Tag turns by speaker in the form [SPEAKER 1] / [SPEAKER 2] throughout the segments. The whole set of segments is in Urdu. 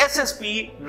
[SPEAKER 1] SSP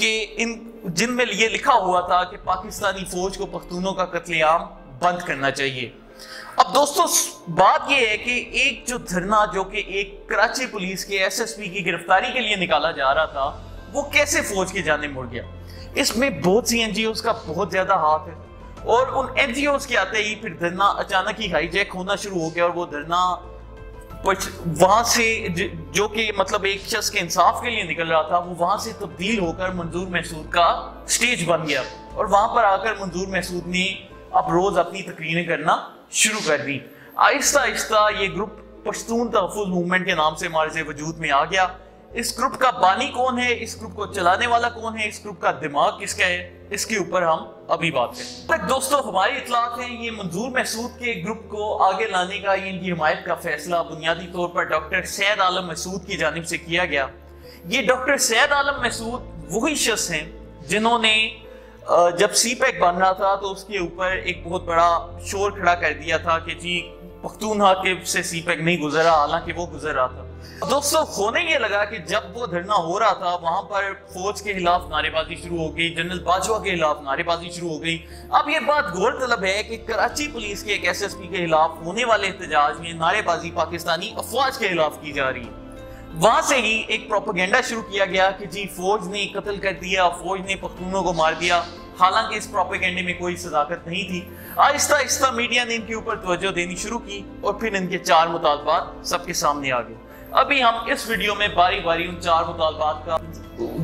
[SPEAKER 1] کہ جن میں یہ لکھا ہوا تھا کہ پاکستانی فوج کو پختونوں کا قتل عام بند کرنا چاہیے۔ اب دوستو بات یہ ہے کہ ایک جو دھرنا جو کہ ایک کراچی پولیس کے ایس ایس پی کی گرفتاری کے لیے نکالا جا رہا تھا، وہ کیسے فوج کی جانب مڑ گیا؟ اس میں بہت سی این جی اوز کا بہت زیادہ ہاتھ ہے، اور ان این جی اوز کے آتے ہی پھر دھرنا اچانک ہی ہائی جیک ہونا شروع ہو گیا، اور وہ دھرنا وہاں سے جو کہ مطلب ایک شخص کے انصاف کے لیے نکل رہا تھا، وہ وہاں سے تبدیل ہو کر منظور محسود کا سٹیج بن گیا، اور وہاں پر آ کر منظور محسود نے اب روز اپنی تقریریں کرنا شروع کر دی۔ آہستہ آہستہ یہ گروپ پشتون تحفظ موومنٹ کے نام سے ہمارے وجود میں آ گیا۔ اس گروپ کا بانی کون ہے، اس گروپ کو چلانے والا کون ہے، اس گروپ کا دماغ کس کا ہے، اس کے اوپر ہم ابھی بات کریں۔ دوستو ہماری اطلاعات ہیں یہ منظور محسود کے گروپ کو آگے لانے کا، ان کی حمایت کا فیصلہ بنیادی طور پر ڈاکٹر سید عالم محسود کی جانب سے کیا گیا۔ یہ ڈاکٹر سید عالم محسود وہی شخص ہیں جنہوں نے جب سی پیک بن رہا تھا تو اس کے اوپر ایک بہت بڑا شور کھڑا کر دیا تھا کہ جی پختونخوا کے سے سی پیک نہیں گزرا، حالانکہ وہ گزر رہا تھا۔ دوستو ہونے یہ لگا کہ جب وہ دھرنا ہو رہا تھا وہاں پر فوج کے خلاف نعرے بازی شروع ہو گئی، جنرل باجوہ کے خلاف نعرے بازی شروع ہو گئی۔ اب یہ بات غور طلب ہے کہ کراچی پولیس کے ایک ایس ایس پی کے خلاف ہونے والے احتجاج میں نعرے بازی پاکستانی افواج کے خلاف کی جا رہی ہے۔ وہاں سے ہی ایک پروپیگنڈا شروع کیا گیا کہ جی فوج نے قتل کر دیا، فوج نے پختونوں کو مار دیا، حالانکہ اس پروپیگنڈے میں کوئی صداقت نہیں تھی۔ آہستہ آہستہ میڈیا نے ان کے اوپر توجہ دینی شروع کی، اور پھر ان کے 4 مطالبات سب کے سامنے آ گئے۔ ابھی ہم اس ویڈیو میں باری باری ان 4 مطالبات کا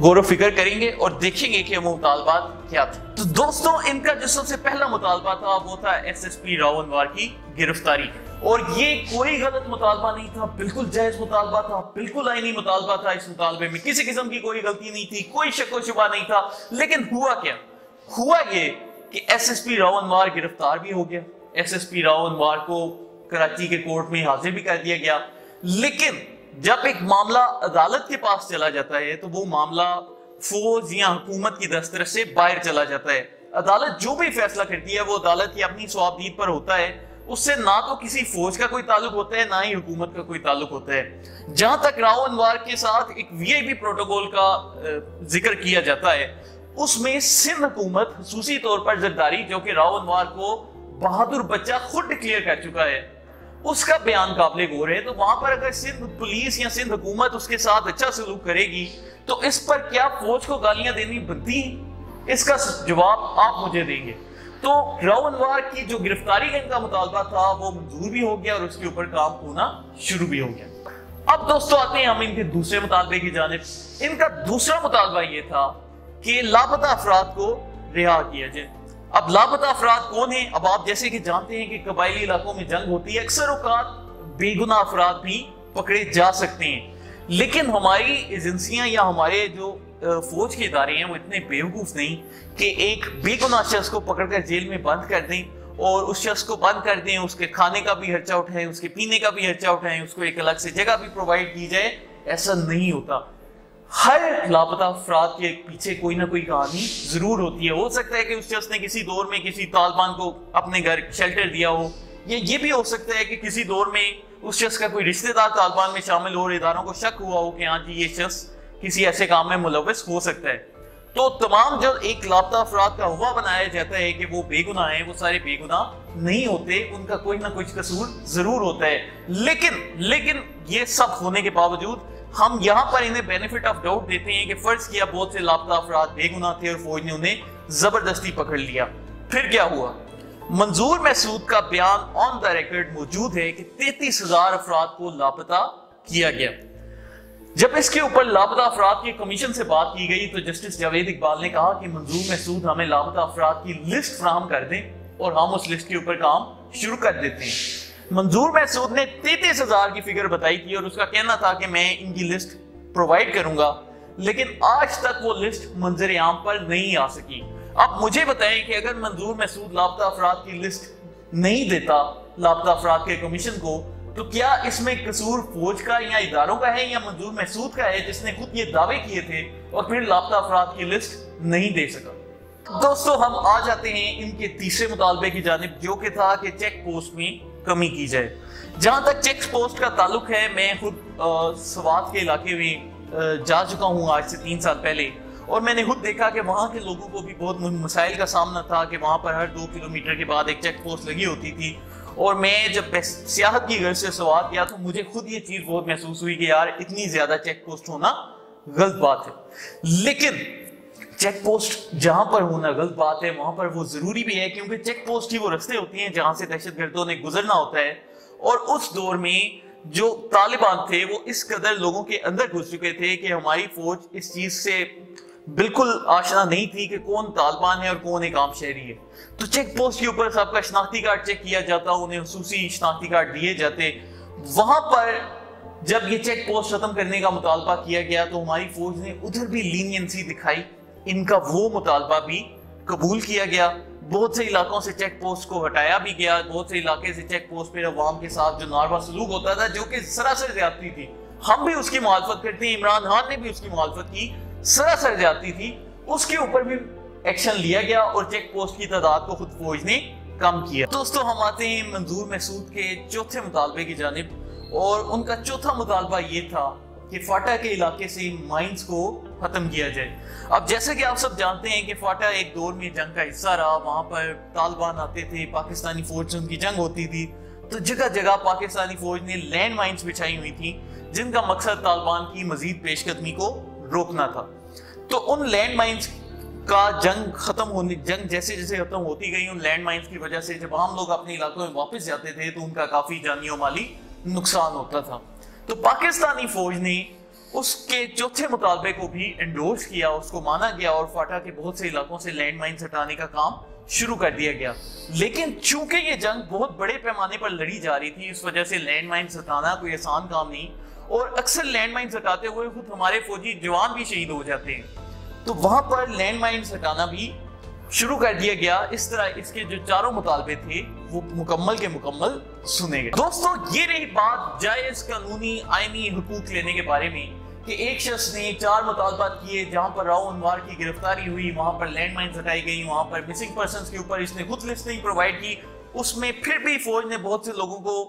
[SPEAKER 1] غور و فکر کریں گے اور دیکھیں گے کہ وہ مطالبات کیا تھے۔ تو دوستوں ان کا جو سب سے پہلا مطالبہ تھا وہ تھا ایس ایس پی راؤ انوار کی گرفتاری، اور یہ کوئی غلط مطالبہ نہیں تھا، بالکل جائز مطالبہ تھا، بالکل آئینی مطالبہ تھا۔ اس مطالبے میں کسی قسم کی کوئی غلطی نہیں تھی، کوئی شک و شبہ نہیں تھا۔ لیکن ہوا کیا؟ ہوا یہ کہ ایس ایس پی راؤ انوار گرفتار بھی ہو گیا، ایس ایس پی راؤ انوار کو کراچی کے کورٹ میں حاضر بھی کر دیا گیا۔ لیکن جب ایک معاملہ عدالت کے پاس چلا جاتا ہے تو وہ معاملہ فوج یا حکومت کی دسترس سے باہر چلا جاتا ہے۔ عدالت جو بھی فیصلہ کرتی ہے وہ عدالت کی اپنی ثوابدید پر ہوتا ہے، اس سے نہ تو کسی فوج کا کوئی تعلق ہوتا ہے نہ ہی حکومت کا کوئی تعلق ہوتا ہے۔ جہاں تک راؤ انوار کے ساتھ ایک وی آئی پی پروٹوکول کا ذکر کیا جاتا ہے، اس میں سندھ حکومت خصوصی طور پر زرداری، جو کہ راؤ انوار کو بہادر بچہ خود ڈکلیئر کر چکا ہے، اس کا بیان قابل غور ہے۔ تو وہاں پر اگر سندھ پولیس یا سندھ حکومت اس کے ساتھ اچھا سلوک کرے گی تو اس پر کیا فوج کو گالیاں دینی بنتی ہیں؟ اس کا جواب آپ مجھے دیں گے۔ تو راؤ انوار کی جو گرفتاری کا ان کا مطالبہ تھا وہ منظور بھی ہو گیا، اور اس کے اوپر کام ہونا شروع بھی ہو گیا۔ اب دوستو آتے ہیں ہم ان کے دوسرے مطالبے کی جانب۔ ان کا دوسرا مطالبہ یہ تھا کہ لاپتہ افراد کو رہا کیا جائے۔ اب لاپتہ افراد کون ہیں؟ اب آپ جیسے کہ جانتے ہیں کہ قبائلی علاقوں میں جنگ ہوتی ہے، اکثر اوقات بے گناہ افراد بھی پکڑے جا سکتے ہیں، لیکن ہماری ایجنسیاں یا ہمارے جو فوج کے ادارے ہیں وہ اتنے بیوقوف نہیں کہ ایک بے گناہ شخص کو پکڑ کر جیل میں بند کر دیں، اور اس شخص کو بند کر دیں، اس کے کھانے کا بھی خرچہ اٹھائیں، اس کے پینے کا بھی خرچہ اٹھائیں، اس کو ایک الگ سے جگہ بھی پرووائڈ کی جائے۔ ایسا نہیں ہوتا۔ ہر لاپتہ افراد کے پیچھے کوئی نہ کوئی کہانی ضرور ہوتی ہے۔ ہو سکتا ہے کہ اس شخص نے کسی دور میں کسی طالبان کو اپنے گھر شیلٹر دیا ہو، یا یہ بھی ہو سکتا ہے کہ کسی دور میں اس شخص کا کوئی رشتہ دار طالبان میں شامل ہو اور اداروں کو شک ہوا ہو کہ ہاں جی یہ شخص کسی ایسے کام میں ملوث ہو سکتا ہے۔ تو تمام جو ایک لاپتہ افراد کا ہوا بنایا جاتا ہے کہ وہ بے گناہ ہیں، وہ سارے بے گناہ نہیں ہوتے، ان کا کوئی نہ کوئی قصور ضرور ہوتا ہے۔ لیکن یہ سب ہونے کے باوجود ہم یہاں پر انہیں بینیفٹ آف ڈاؤٹ دیتے ہیں کہ فرض کیا بہت سے لاپتہ افراد بے گناہ تھے اور فوج نے انہیں زبردستی پکڑ لیا۔ پھر کیا ہوا؟ منظور محسود کا بیان آن دا ریکارڈ موجود ہے کہ 33,000 افراد کو لاپتہ کیا گیا۔ جب اس کے اوپر لاپتہ افراد کی کمیشن سے بات کی گئی تو جسٹس جاوید اقبال نے کہا کہ منظور محسود ہمیں لاپتہ افراد کی لسٹ فراہم کر دیں اور ہم اس لسٹ کے اوپر کام شروع کر دیتے ہیں۔ منظور محسود نے 33,000 کی فگر بتائی تھی اور اس کا کہنا تھا کہ میں ان کی لسٹ پرووائڈ کروں گا، لیکن آج تک وہ لسٹ منظر عام پر نہیں آ سکی۔ اب مجھے بتائیں کہ اگر منظور محسود لاپتہ افراد کی لسٹ نہیں دیتا لاپتہ افراد کے کمیشن کو، تو کیا اس میں قصور فوج کا یا اداروں کا ہے یا منظور محسود کا ہے جس نے خود یہ دعوے کیے تھے اور پھر لاپتہ افراد کی لسٹ نہیں دے سکا؟ دوستو ہم آ جاتے ہیں ان کے تیسرے مطالبے کی جانب، جو کہ تھا کہ چیک پوسٹ میں کمی کی جائے۔ جہاں تک چیک پوسٹ کا تعلق ہے، میں خود سوات کے علاقے میں جا چکا ہوں آج سے 3 سال پہلے، اور میں نے خود دیکھا کہ وہاں کے لوگوں کو بھی بہت مسائل کا سامنا تھا کہ وہاں پر ہر 2 کلومیٹر کے بعد ایک چیک پوسٹ لگی ہوتی تھی. اور میں جب سیاحت کی غرض سے سوال کیا تو مجھے خود یہ چیز بہت محسوس ہوئی کہ یار اتنی زیادہ چیک پوسٹ ہونا غلط بات ہے. لیکن چیک پوسٹ جہاں پر ہونا غلط بات ہے وہاں پر وہ ضروری بھی ہے, کیونکہ چیک پوسٹ ہی وہ رستے ہوتی ہیں جہاں سے دہشت گردوں نے گزرنا ہوتا ہے. اور اس دور میں جو طالبان تھے وہ اس قدر لوگوں کے اندر گھس چکے تھے کہ ہماری فوج اس چیز سے بالکل آشنا نہیں تھی کہ کون طالبان ہے اور کون ایک عام شہری ہے. تو چیک پوسٹ کے اوپر سب کا شناختی کارڈ چیک کیا جاتا, انہیں خصوصی شناختی کارڈ دیے جاتے. وہاں پر جب یہ چیک پوسٹ ختم کرنے کا مطالبہ کیا گیا تو ہماری فوج نے ادھر بھی لینینسی دکھائی, ان کا وہ مطالبہ بھی قبول کیا گیا. بہت سے علاقوں سے چیک پوسٹ کو ہٹایا بھی گیا, بہت سے علاقے سے چیک پوسٹ پہ عوام کے ساتھ جو ناروا سلوک ہوتا تھا جو کہ سراسر زیادتی تھی, ہم بھی اس کی مخالفت کرتے ہیں, عمران خان نے بھی اس کی مخالفت کی, سراسر زیادتی تھی, اس کے اوپر بھی ایکشن لیا گیا اور چیک پوسٹ کی تعداد کو خود فوج نے کم کیا. دوستو ہم آتے ہیں منظور محسود کے چوتھے مطالبے کی جانب, اور ان کا چوتھا مطالبہ یہ تھا کہ فاٹا کے علاقے سے مائنز کو ختم کیا جائے. اب جیسا کہ آپ سب جانتے ہیں کہ فاٹا ایک دور میں جنگ کا حصہ رہا, وہاں پر طالبان آتے تھے, پاکستانی فوج سے ان کی جنگ ہوتی تھی, تو جگہ جگہ پاکستانی فوج نے لینڈ مائنز بچھائی ہوئی تھی جن کا مقصد طالبان کی مزید پیش قدمی کو روکنا تھا. تو ان لینڈ مائنز کا جنگ جیسے جیسے ختم ہوتی گئی, ان لینڈ مائنز کی وجہ سے جب عام لوگ اپنے علاقوں میں واپس جاتے تھے تو ان کا کافی جانی و مالی نقصان ہوتا تھا. تو پاکستانی فوج نے اس کے چوتھے مطالبے کو بھی انڈورس کیا, اس کو مانا گیا اور فاٹا کے بہت سے علاقوں سے لینڈ مائنز ہٹانے کا کام شروع کر دیا گیا. لیکن چونکہ یہ جنگ بہت بڑے پیمانے پر لڑی جا رہی تھی, اس وجہ سے لینڈ مائنز ہٹانا کوئی آسان کام نہیں, اور اکثر لینڈ مائنز ہٹاتے ہوئے خود ہمارے فوجی جوان بھی شہید ہو جاتے ہیں. تو وہاں پر لینڈ مائنز ہٹانا بھی شروع کر دیا گیا. اس طرح اس کے جو چاروں مطالبے تھے وہ مکمل کے مکمل سنے گئے. دوستو یہ رہی بات جائز قانونی آئینی حقوق لینے کے بارے میں کہ ایک شخص نے 4 مطالبات کیے, جہاں پر راؤ انوار کی گرفتاری ہوئی, وہاں پر لینڈ مائنز ہٹائی گئی, وہاں پر مسنگ پرسنز کے اوپر اس نے خود لسٹنگ پرووائڈ کی, اس میں پھر بھی فوج نے بہت سے لوگوں کو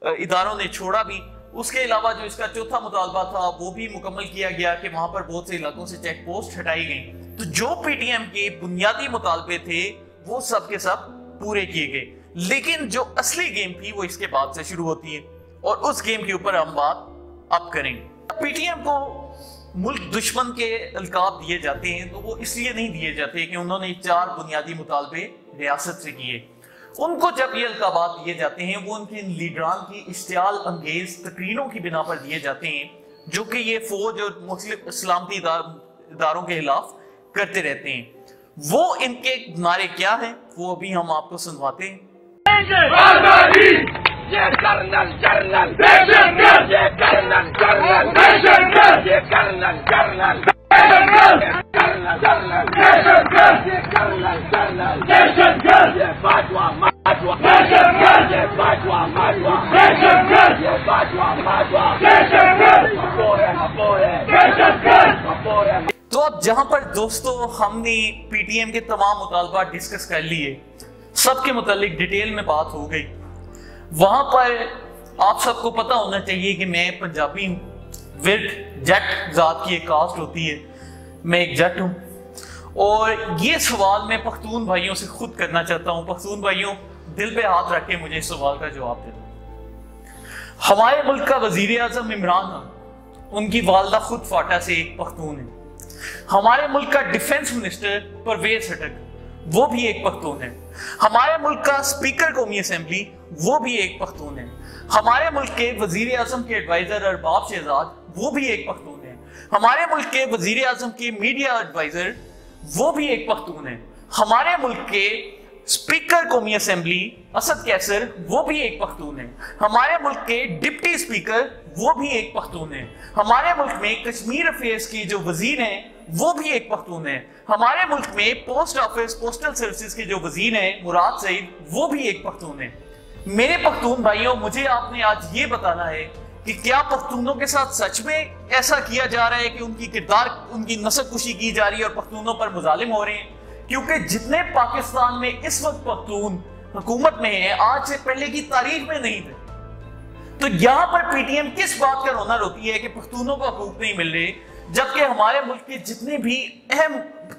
[SPEAKER 1] اداروں نے چھوڑا بھی. اس کے علاوہ جو اس کا چوتھا مطالبہ تھا وہ بھی مکمل کیا گیا کہ وہاں پر بہت سے علاقوں سے چیک پوسٹ ہٹائی گئی. تو جو پی ٹی ایم کے بنیادی مطالبے تھے وہ سب کے سب پورے کیے گئے. لیکن جو اصلی گیم تھی وہ اس کے بعد سے شروع ہوتی ہے, اور اس گیم کے اوپر ہم بات اب کریں گے. پی ٹی ایم کو ملک دشمن کے القاب دیے جاتے ہیں تو وہ اس لیے نہیں دیے جاتے کہ انہوں نے 4 بنیادی مطالبے ریاست سے کیے. ان کو جب یہ القابات دیے جاتے ہیں وہ ان کے لیڈران کی اشتعال انگیز تقریروں کی بنا پر دیے جاتے ہیں جو کہ یہ فوج اور مختلف سلامتی اداروں کے خلاف کرتے رہتے ہیں. وہ ان کے نعرے کیا ہیں وہ ابھی ہم آپ کو سنواتے ہیں.
[SPEAKER 2] یہ کرنل جرنل دہشت گرد، یہ کرنل جرنل دہشت گرد، یہ کرنل جرنل کرنل جرنل دہشت گرد، یہ کرنل جرنل دہشت گرد، یہ باجوہ ماجوہ دہشت گرد، یہ باجوہ ماجوہ دہشت گرد، یہ باجوہ ماجوہ دہشت گرد، کپورے کپورے دہشت گرد کپورے.
[SPEAKER 1] تو اب جہاں پر دوستو ہم نے پی ٹی ایم کے تمام مطالبات ڈسکس کر لیے, سب کے متعلق ڈیٹیل میں بات ہو گئی. وہاں پر آپ سب کو پتا ہونا چاہیے کہ میں پنجابی ہوں, ورد جٹ ذات کی ایک کاسٹ ہوتی ہے, میں ایک جٹ ہوں. اور یہ سوال میں پختون بھائیوں سے خود کرنا چاہتا ہوں. پختون بھائیوں دل پہ ہاتھ رکھ کے مجھے اس سوال کا جواب دے دو. ہمارے ملک کا وزیر اعظم عمران خان, ان کی والدہ خود فاٹا سے ایک پختون ہے. ہمارے ملک کا ڈیفنس منسٹر پرویز خٹک, وہ بھی ایک پختون ہے. ہمارے ملک کا اسپیکر قومی اسمبلی, وہ بھی ایک پختون ہے. ہمارے ملک کے وزیر اعظم کے ایڈوائزر ارباب شہزاد, وہ بھی ایک پختون ہے. ہمارے ملک کے وزیر اعظم کے میڈیا ایڈوائزر, وہ بھی ایک پختون ہے. ہمارے ملک کے اسپیکر قومی اسمبلی اسد کیسر, وہ بھی ایک پختون ہے. ہمارے ملک کے ڈپٹی اسپیکر, وہ بھی ایک پختون ہے. ہمارے ملک میں کشمیر افیئرز کی جو وزیر ہیں وہ بھی ایک پختون ہے. ہمارے ملک میں پوسٹ آفس پوسٹل سروسز کے جو وزیر ہیں مراد سعید, وہ بھی ایک پختون ہے. میرے پختون بھائیوں, مجھے آپ نے آج یہ بتانا ہے کہ کیا پختونوں کے ساتھ سچ میں ایسا کیا جا رہا ہے کہ ان کی کردار, ان کی نسل کشی کی جا رہی ہے اور پختونوں پر مظالم ہو رہے ہیں؟ کیونکہ جتنے پاکستان میں اس وقت پختون حکومت میں ہیں آج سے پہلے کی تاریخ میں نہیں تھے. تو یہاں پر پی ٹی ایم کس بات کا رونا روتی ہے کہ پختونوں کو حقوق نہیں مل رہے, جبکہ ہمارے ملک کے جتنے بھی اہم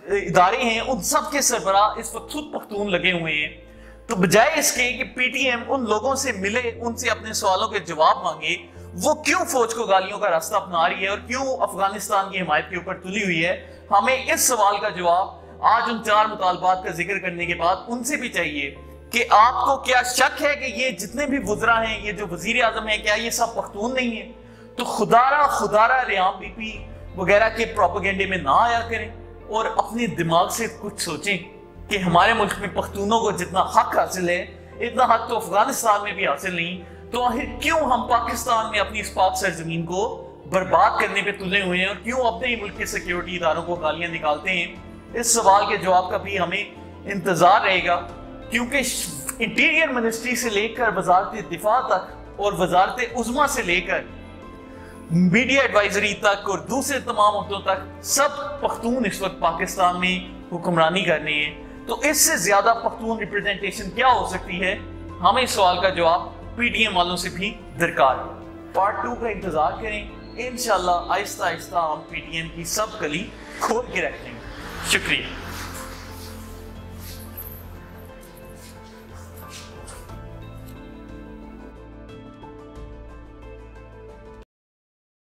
[SPEAKER 1] ادارے ہیں ان سب کے سربراہ اس وقت خود پختون لگے ہوئے ہیں. تو بجائے اس کے کہ پی ٹی ایم ان لوگوں سے ملے, ان سے اپنے سوالوں کے جواب مانگے, وہ کیوں فوج کو گالیوں کا راستہ اپنا رہی ہے اور کیوں افغانستان کی حمایت کے اوپر تلی ہوئی ہے, ہمیں اس سوال کا جواب آج ان 4 مطالبات کا ذکر کرنے کے بعد ان سے بھی چاہیے کہ آپ کو کیا شک ہے کہ یہ جتنے بھی وزراء ہیں, یہ جو وزیر اعظم ہیں, کیا یہ سب پختون نہیں ہیں؟ تو خدارہ ریام بی پی وغیرہ کے پروپیگنڈے میں نہ آیا کریں اور اپنے دماغ سے کچھ سوچیں کہ ہمارے ملک میں پختونوں کو جتنا حق حاصل ہے اتنا حق تو افغانستان میں بھی حاصل نہیں. تو آخر کیوں ہم پاکستان میں اپنی اس پاک سرزمین کو برباد کرنے پہ تلے ہوئے ہیں اور کیوں اپنے ہی ملک کے سیکیورٹی اداروں کو گالیاں نکالتے ہیں؟ اس سوال کے جواب کا بھی ہمیں انتظار رہے گا, کیونکہ انٹیریئر منسٹری سے لے کر وزارت دفاع تک اور وزارت عظمیٰ سے لے کر میڈیا ایڈوائزری تک اور دوسرے تمام عہدوں تک سب پختون اس وقت پاکستان میں حکمرانی کرنے ہیں. تو اس سے زیادہ پختون ریپرزنٹیشن کیا ہو سکتی ہے؟ ہمیں اس سوال کا جواب پی ٹی ایم والوں سے بھی درکار ہے. پارٹ 2 کا انتظار کریں, انشاءاللہ آہستہ آہستہ ہم پی ٹی ایم کی سب گلی کھول کے رکھ لیں گے. شکریہ.